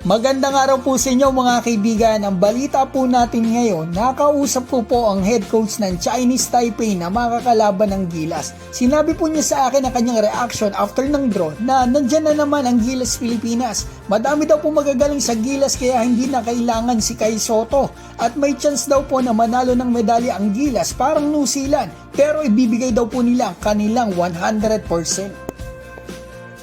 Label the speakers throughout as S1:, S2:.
S1: Magandang araw po sa inyo mga kaibigan. Ang balita po natin ngayon, nakausap ko po ang head coach ng Chinese Taipei na makakalaban ng Gilas. Sinabi po niya sa akin ang kanyang reaction after ng draw na nandyan na naman ang Gilas Pilipinas. Madami daw po magagaling sa Gilas kaya hindi na kailangan si Kai Sotto. At may chance daw po na manalo ng medalya ang Gilas parang New Zealand. Pero ibibigay daw po nila ang kanilang 100%.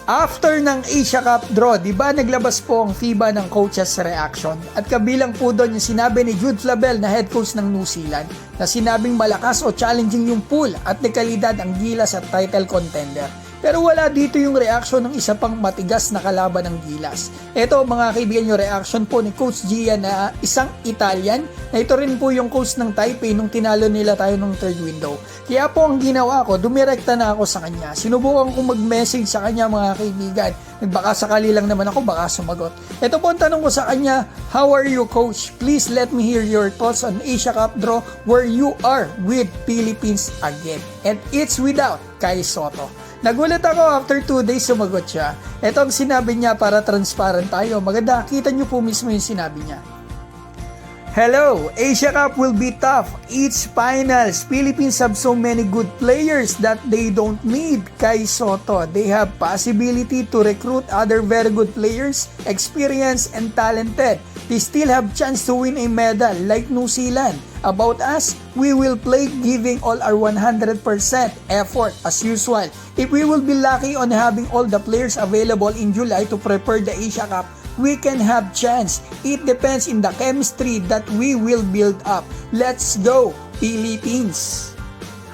S1: After ng Asia Cup draw, di ba naglabas po ang FIBA ng coaches reaction? At kabilang po doon yung sinabi ni Jude Flabel na head coach ng New Zealand na sinabing malakas o challenging yung pool at dekalidad ang Gilas at title contender. Pero wala dito yung reaction ng isa pang matigas na kalaban ng Gilas. Ito mga kaibigan yung reaction po ni Coach Gian na isang Italian na ito rin po yung coach ng Taipei nung tinalo nila tayo nung third window. Kaya po ang ginawa ko, dumirekta na ako sa kanya. Sinubukan kong mag-message sa kanya mga kaibigan. Baka sakali lang naman ako, baka sumagot. Ito po ang tanong ko sa kanya, how are you coach? Please let me hear your thoughts on Asia Cup draw where you are with Philippines again. And it's without Kai Sotto. Nagulat ako after 2 days sumagot siya. Ito ang sinabi niya para transparent tayo. Maganda, kita niyo po mismo yung sinabi niya. Hello, Asia Cup will be tough. It's finals. Philippines have so many good players that they don't need Kai Sotto. They have possibility to recruit other very good players, experienced and talented. They still have chance to win a medal like New Zealand. About us, we will play giving all our 100% effort as usual. If we will be lucky on having all the players available in July to prepare the Asia Cup, we can have chance. It depends in the chemistry that we will build up. Let's go, Philippines!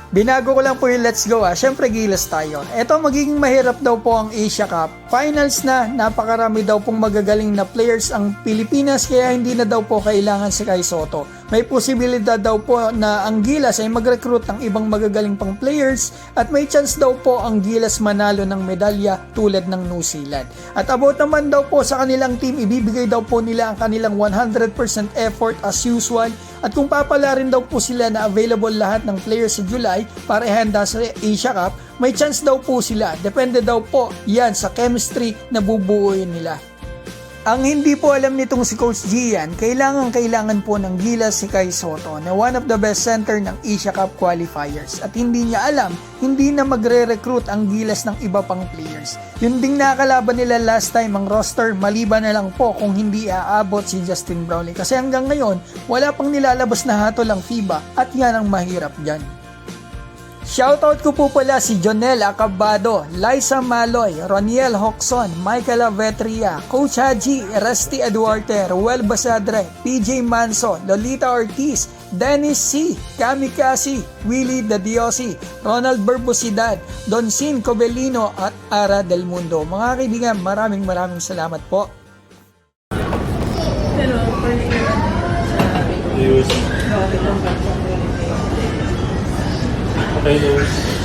S1: Binago ko lang po yung let's go Siyempre Gilas tayo. Ito magiging mahirap daw po ang Asia Cup. Finals na, napakarami daw pong magagaling na players ang Pilipinas kaya hindi na daw po kailangan si Kai Sotto. May posibilidad daw po na ang Gilas ay mag-recruit ng ibang magagaling pang players at may chance daw po ang Gilas manalo ng medalya tulad ng New Zealand. At about naman daw po sa kanilang team, ibibigay daw po nila ang kanilang 100% effort as usual. At kung papala rin daw po sila na available lahat ng players sa July para ihanda sa Asia Cup, may chance daw po sila. Depende daw po yan sa chemistry na bubuuin nila. Ang hindi po alam nitong si Coach Gian, kailangan po ng Gilas si Kai Sotto na one of the best center ng Asia Cup qualifiers. At hindi niya alam, hindi na magre-recruit ang Gilas ng iba pang players. Yun ding nakalaban nila last time ang roster, maliban na lang po kung hindi aabot si Justin Brownlee. Kasi hanggang ngayon, wala pang nilalabas na hatol ang FIBA at yan ang mahirap dyan. Shoutout ko po pala si Jonel Acabado, Liza Maloy, Roniel Hoxon, Michael Avetria, Coach Haji, Rusty Eduarte, Ruel Basadre, PJ Manso, Lolita Ortiz, Dennis C, Kamikasi, Willie Dadiosi, Ronald Berbosidad, Donsin Cobelino at Ara Del Mundo. Mga kaibigan, maraming salamat po.
S2: Pero particular sa
S3: News.
S2: itong
S3: Okay, news.